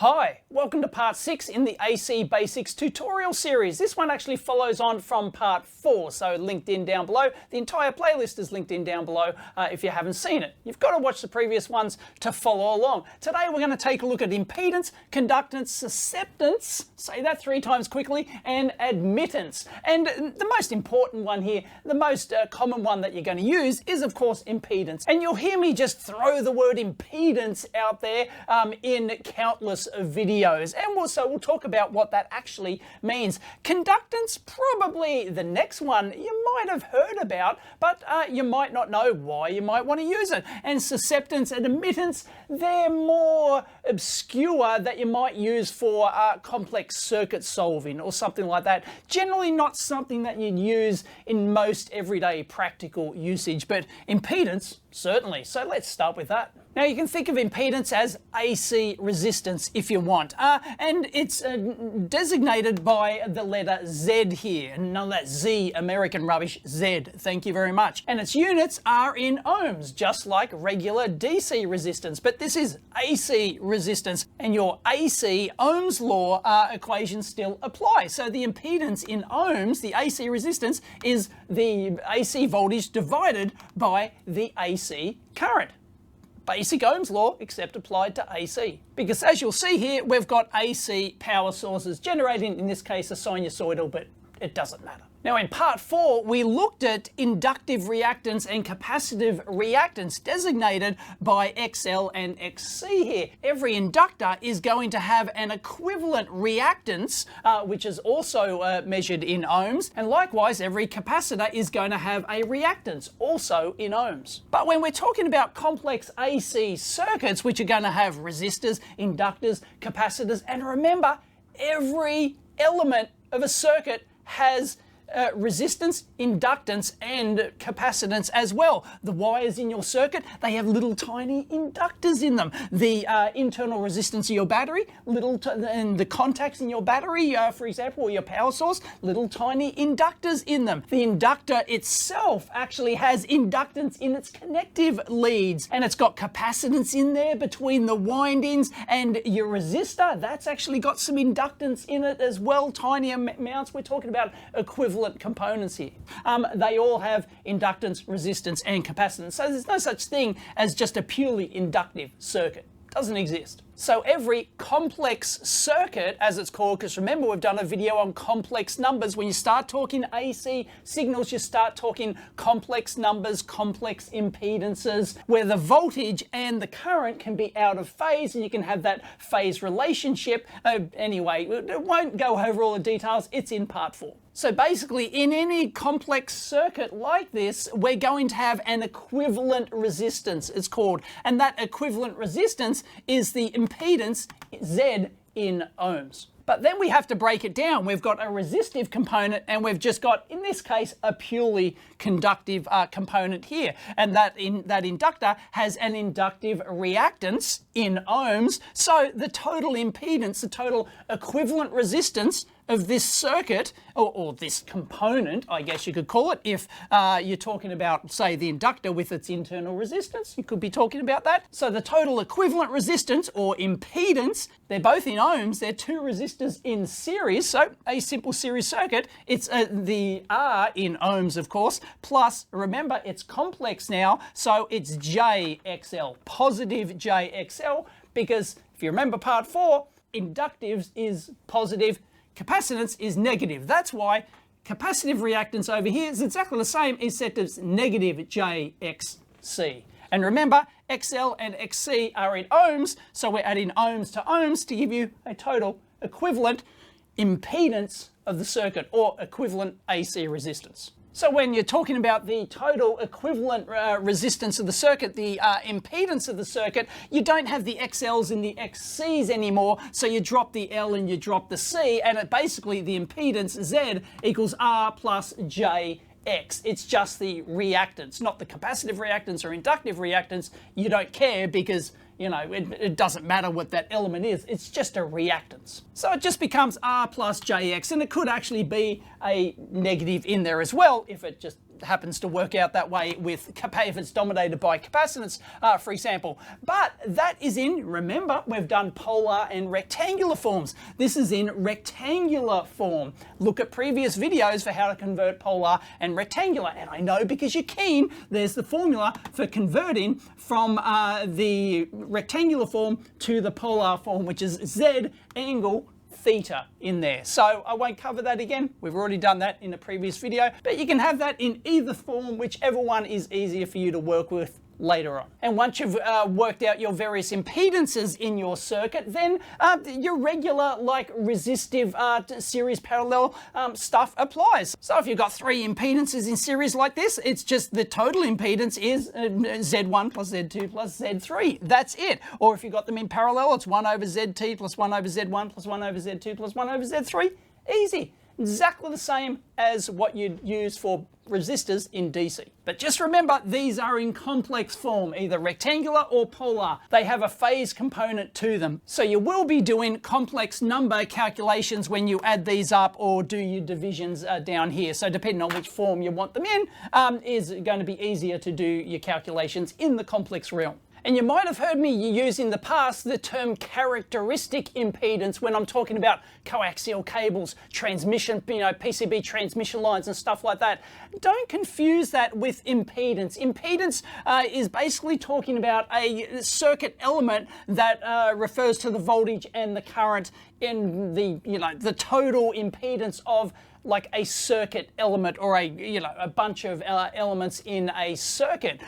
Hi, welcome to part 6 in the AC Basics tutorial series. This one actually follows on from part 4, so linked in down below. The entire playlist is linked in down below if you haven't seen it. You've got to watch the previous ones to follow along. Today we're going to take a look at impedance, conductance, susceptance, say that 3 times quickly, and admittance. And the most important one here, the most common one that you're going to use is of course impedance. And you'll hear me just throw the word impedance out there in countless videos, and we'll talk about what that actually means. Conductance, probably the next one you might have heard about, but you might not know why you might want to use it. And susceptance and admittance, they're more obscure, that you might use for complex circuit solving or something like that. Generally not something that you'd use in most everyday practical usage, but impedance, certainly. So let's start with that. Now you can think of impedance as AC resistance if you want, and it's designated by the letter Z here, and none of that Z American rubbish, Z, thank you very much. And its units are in ohms, just like regular DC resistance, but this is AC resistance, and your AC Ohm's law equations still apply. So the impedance in ohms, the AC resistance, is the AC voltage divided by the AC current. Basic Ohm's law, except applied to AC. Because as you'll see here, we've got AC power sources generating, in this case, a sinusoidal, but it doesn't matter. Now in part 4, we looked at inductive reactance and capacitive reactance designated by XL and XC here. Every inductor is going to have an equivalent reactance, which is also measured in ohms, and likewise every capacitor is going to have a reactance, also in ohms. But when we're talking about complex AC circuits, which are going to have resistors, inductors, capacitors, and remember, every element of a circuit has resistance, inductance, and capacitance as well. The wires in your circuit, they have little tiny inductors in them. The internal resistance of your battery, and the contacts in your battery, for example, or your power source, little tiny inductors in them. The inductor itself actually has inductance in its connective leads, and it's got capacitance in there between the windings, and your resistor, that's actually got some inductance in it as well, tiny amounts. We're talking about equivalent components here. They all have inductance, resistance, and capacitance. So there's no such thing as just a purely inductive circuit. Doesn't exist. So every complex circuit, as it's called, because remember we've done a video on complex numbers. When you start talking AC signals, you start talking complex numbers, complex impedances, where the voltage and the current can be out of phase, and you can have that phase relationship. Anyway, I won't go over all the details. It's in part 4. So basically, in any complex circuit like this, we're going to have an equivalent resistance, it's called. And that equivalent resistance is the impedance, Z, in ohms. But then we have to break it down. We've got a resistive component, and we've just got, in this case, a purely conductive component here. And that inductor has an inductive reactance in ohms. So the total impedance, the total equivalent resistance of this circuit, or this component, I guess you could call it, if you're talking about, say, the inductor with its internal resistance, you could be talking about that. So the total equivalent resistance, or impedance, they're both in ohms, they're 2 resistors in series, so a simple series circuit. It's the R in ohms, of course, plus, remember, it's complex now, so it's JXL, positive JXL, because if you remember part 4, inductives is positive, capacitance is negative. That's why capacitive reactance over here is exactly the same, except it's negative JXC. And remember, XL and XC are in ohms, so we're adding ohms to ohms to give you a total equivalent impedance of the circuit, or equivalent AC resistance. So when you're talking about the total equivalent resistance of the circuit, the impedance of the circuit, you don't have the XLs and the XCs anymore, so you drop the L and you drop the C, and basically the impedance Z equals R plus JX. It's just the reactance, not the capacitive reactance or inductive reactance. You don't care because, you know, it doesn't matter what that element is. It's just a reactance. So it just becomes R plus JX, and it could actually be a negative in there as well if it just happens to work out that way with if it's dominated by capacitance, for example. But that is in, remember, we've done polar and rectangular forms. This is in rectangular form. Look at previous videos for how to convert polar and rectangular. And I know because you're keen, there's the formula for converting from the rectangular form to the polar form, which is Z angle theta in there. So I won't cover that again. We've already done that in a previous video, but you can have that in either form, whichever one is easier for you to work with later on. And once you've worked out your various impedances in your circuit, then your regular resistive series parallel stuff applies. So if you've got 3 impedances in series like this, it's just the total impedance is Z1 plus Z2 plus Z3. That's it. Or if you've got them in parallel, it's 1 over ZT plus 1 over Z1 plus 1 over Z2 plus 1 over Z3. Easy. Exactly the same as what you'd use for resistors in DC. But just remember, these are in complex form, either rectangular or polar. They have a phase component to them. So you will be doing complex number calculations when you add these up or do your divisions down here. So depending on which form you want them in, is going to be easier to do your calculations in the complex realm. And you might have heard me use in the past the term characteristic impedance when I'm talking about coaxial cables, transmission, PCB transmission lines and stuff like that. Don't confuse that with impedance. Impedance is basically talking about a circuit element that refers to the voltage and the current in the total impedance of like a circuit element or a bunch of elements in a circuit,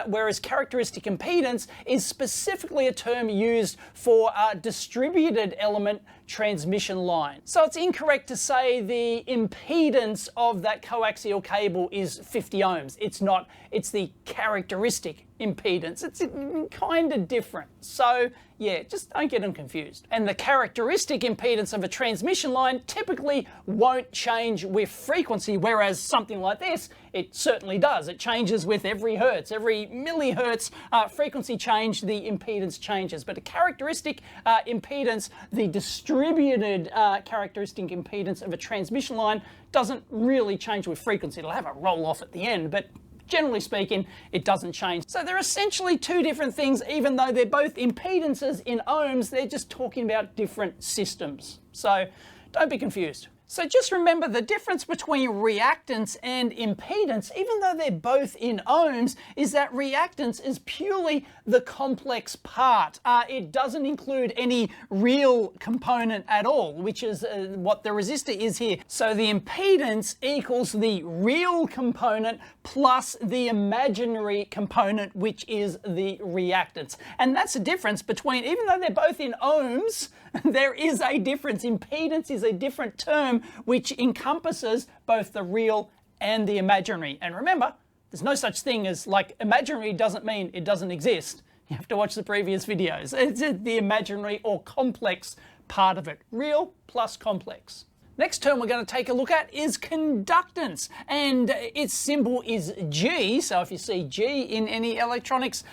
whereas characteristic impedance is specifically a term used for a distributed element transmission line. So it's incorrect to say the impedance of that coaxial cable is 50 ohms. It's not, it's the characteristic impedance. It's kind of different. So yeah, just don't get them confused. And the characteristic impedance of a transmission line typically won't change with frequency, whereas something like this, it certainly does. It changes with every hertz, every millihertz frequency change, the impedance changes. But a characteristic impedance, the distributed characteristic impedance of a transmission line doesn't really change with frequency. It'll have a roll off at the end, but generally speaking, it doesn't change. So they're essentially 2 different things, even though they're both impedances in ohms, they're just talking about different systems. So don't be confused. So just remember the difference between reactance and impedance, even though they're both in ohms, is that reactance is purely the complex part. It doesn't include any real component at all, which is what the resistor is here. So the impedance equals the real component plus the imaginary component, which is the reactance. And that's the difference between, even though they're both in ohms, there is a difference. Impedance is a different term which encompasses both the real and the imaginary. And remember, there's no such thing as imaginary doesn't mean it doesn't exist. You have to watch the previous videos. It's the imaginary or complex part of it. Real plus complex. Next term we're going to take a look at is conductance, and its symbol is G. So if you see G in any electronics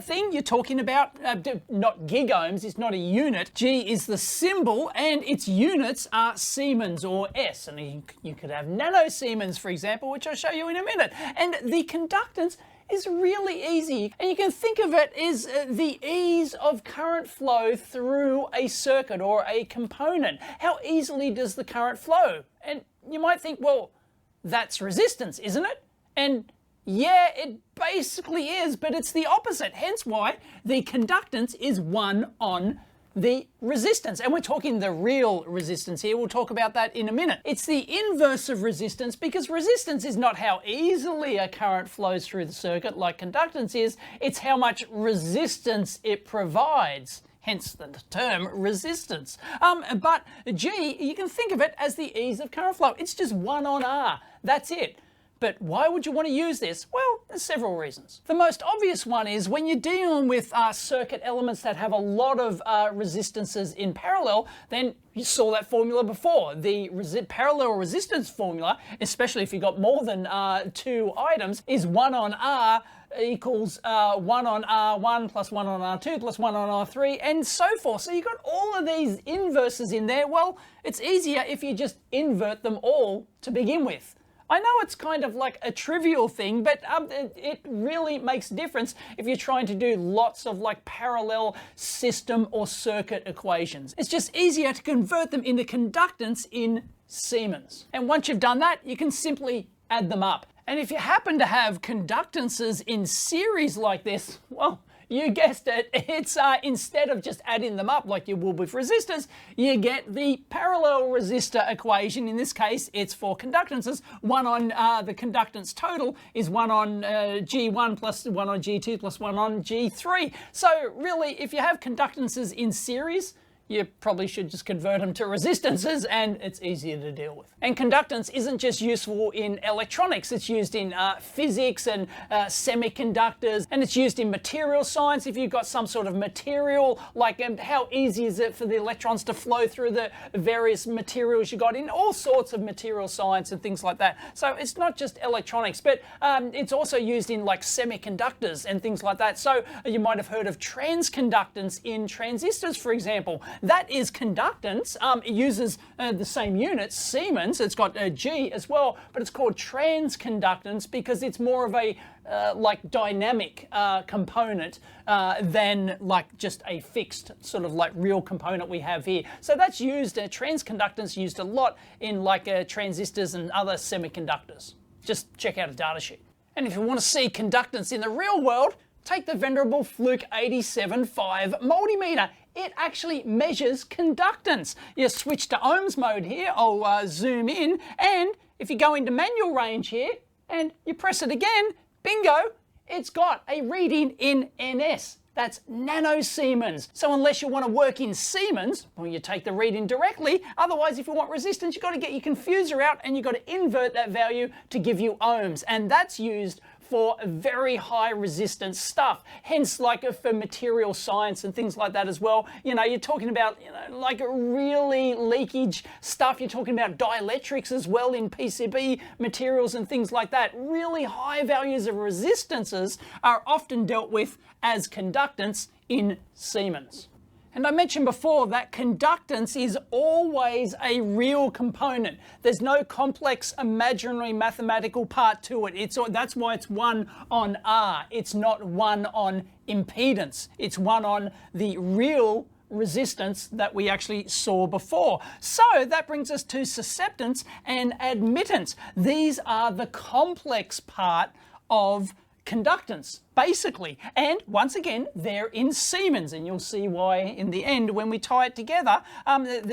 thing, you're talking about not gigohms, it's not a unit. G is the symbol and its units are Siemens or S, and you could have nanosiemens, for example, which I'll show you in a minute. And the conductance is really easy, and you can think of it as the ease of current flow through a circuit or a component. How easily does the current flow? And you might think, well, that's resistance, isn't it? And yeah, it basically is, but it's the opposite. Hence why the conductance is 1 on the resistance. And we're talking the real resistance here. We'll talk about that in a minute. It's the inverse of resistance, because resistance is not how easily a current flows through the circuit like conductance is. It's how much resistance it provides. Hence the term resistance. But G, you can think of it as the ease of current flow. It's just 1 on R. That's it. But why would you want to use this? Well, there's several reasons. The most obvious one is when you're dealing with circuit elements that have a lot of resistances in parallel, then you saw that formula before. The parallel resistance formula, especially if you've got more than 2 items, is 1 on R equals 1 on R1 plus 1 on R2 plus 1 on R3 and so forth. So you've got all of these inverses in there. Well, it's easier if you just invert them all to begin with. I know it's kind of like a trivial thing, but it really makes a difference if you're trying to do lots of like parallel system or circuit equations. It's just easier to convert them into conductance in Siemens. And once you've done that, you can simply add them up. And if you happen to have conductances in series like this, well, you guessed it, it's instead of just adding them up like you would with resistors, you get the parallel resistor equation. In this case, it's for conductances. One on the conductance total is 1 on G1 plus 1 on G2 plus 1 on G3. So really, if you have conductances in series, you probably should just convert them to resistances, and it's easier to deal with. And conductance isn't just useful in electronics, it's used in physics and semiconductors, and it's used in material science. If you've got some sort of material, like how easy is it for the electrons to flow through the various materials you got in all sorts of material science and things like that. So it's not just electronics, but it's also used in like semiconductors and things like that. So you might have heard of transconductance in transistors, for example. That is conductance. It uses the same units, Siemens. It's got G as well, but it's called transconductance because it's more of a like dynamic component than like just a fixed sort of like real component we have here. So that's used, transconductance used a lot in like transistors and other semiconductors. Just check out a data sheet. And if you want to see conductance in the real world, take the venerable Fluke 87.5 multimeter. It actually measures conductance. You switch to ohms mode here. I'll zoom in, and if you go into manual range here and you press it again, bingo, it's got a reading in NS. That's nanosiemens. So unless you want to work in Siemens, well, you take the reading directly. Otherwise, if you want resistance, you've got to get your confuser out and you've got to invert that value to give you ohms. And that's used for very high resistance stuff. Hence, like for material science and things like that as well. You know, you're talking about, you know, like really leakage stuff. You're talking about dielectrics as well in PCB materials and things like that. Really high values of resistances are often dealt with as conductance in Siemens. And I mentioned before that conductance is always a real component. There's no complex imaginary mathematical part to it. That's why it's 1 on R. It's not 1 on impedance. It's 1 on the real resistance that we actually saw before. So that brings us to susceptance and admittance. These are the complex part of conductance, basically. And once again, they're in Siemens, and you'll see why in the end when we tie it together.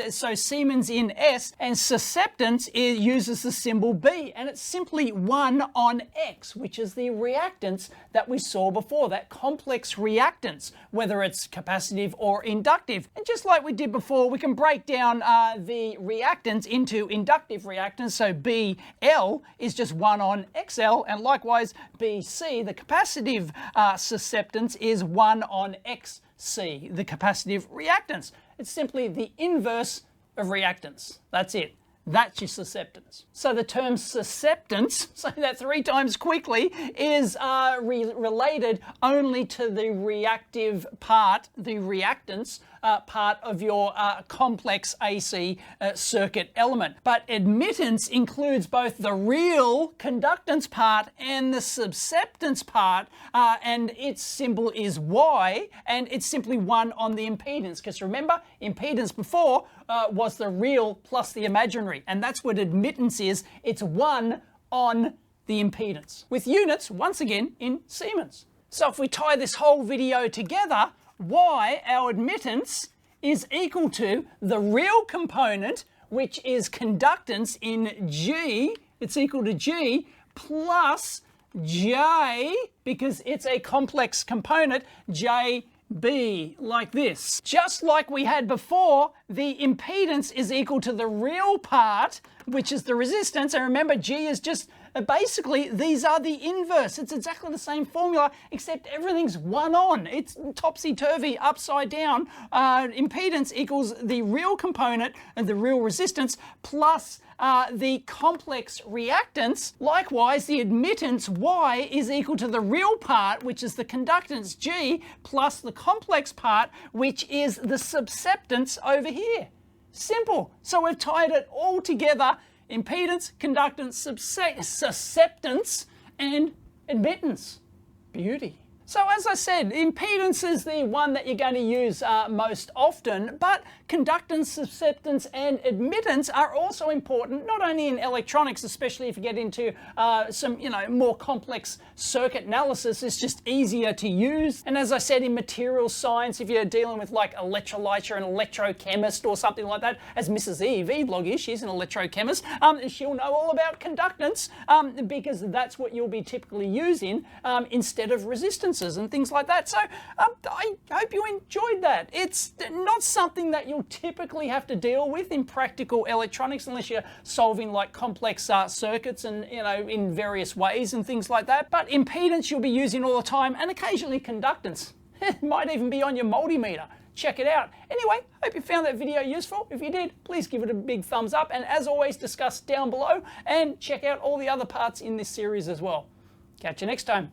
So Siemens in S, and susceptance uses the symbol B, and it's simply 1 on X, which is the reactance that we saw before, that complex reactance, whether it's capacitive or inductive. And just like we did before, we can break down the reactance into inductive reactance. So BL is just 1 on XL, and likewise BC, the capacitive susceptance, is 1 on XC, the capacitive reactance. It's simply the inverse of reactance. That's it. That's your susceptance. So the term susceptance, say that 3 times quickly, is related only to the reactive part, the reactance part of your complex AC circuit element. But admittance includes both the real conductance part and the susceptance part, and its symbol is Y, and it's simply 1 on the impedance. Because remember, impedance before was the real plus the imaginary, and that's what admittance is. It's 1 on the impedance, with units once again in Siemens. So if we tie this whole video together, Y, our admittance, is equal to the real component, which is conductance in G. It's equal to G plus J, because it's a complex component, JB, like this. Just like we had before, the impedance is equal to the real part, which is the resistance. And remember, G is just basically, these are the inverse. It's exactly the same formula, except everything's 1 on. It's topsy-turvy, upside down. Impedance equals the real component and the real resistance plus the complex reactance. Likewise, the admittance Y is equal to the real part, which is the conductance G, plus the complex part, which is the susceptance over here. Simple. So we've tied it all together impedance, conductance, susceptance, and admittance. Beauty. So as I said, impedance is the one that you're going to use most often, but conductance, susceptance, and admittance are also important, not only in electronics, especially if you get into some, more complex circuit analysis. It's just easier to use. And as I said, in materials science, if you're dealing with like electrolytes, you're an electrochemist or something like that, as Mrs. EEVblog is, she's an electrochemist, she'll know all about conductance because that's what you'll be typically using instead of resistances and things like that. So I hope you enjoyed that. It's not something that you'll typically have to deal with in practical electronics unless you're solving like complex circuits and in various ways and things like that. But impedance you'll be using all the time, and occasionally conductance. It might even be on your multimeter. Check it out. Anyway, hope you found that video useful. If you did, please give it a big thumbs up, and as always, discuss down below and check out all the other parts in this series as well. Catch you next time.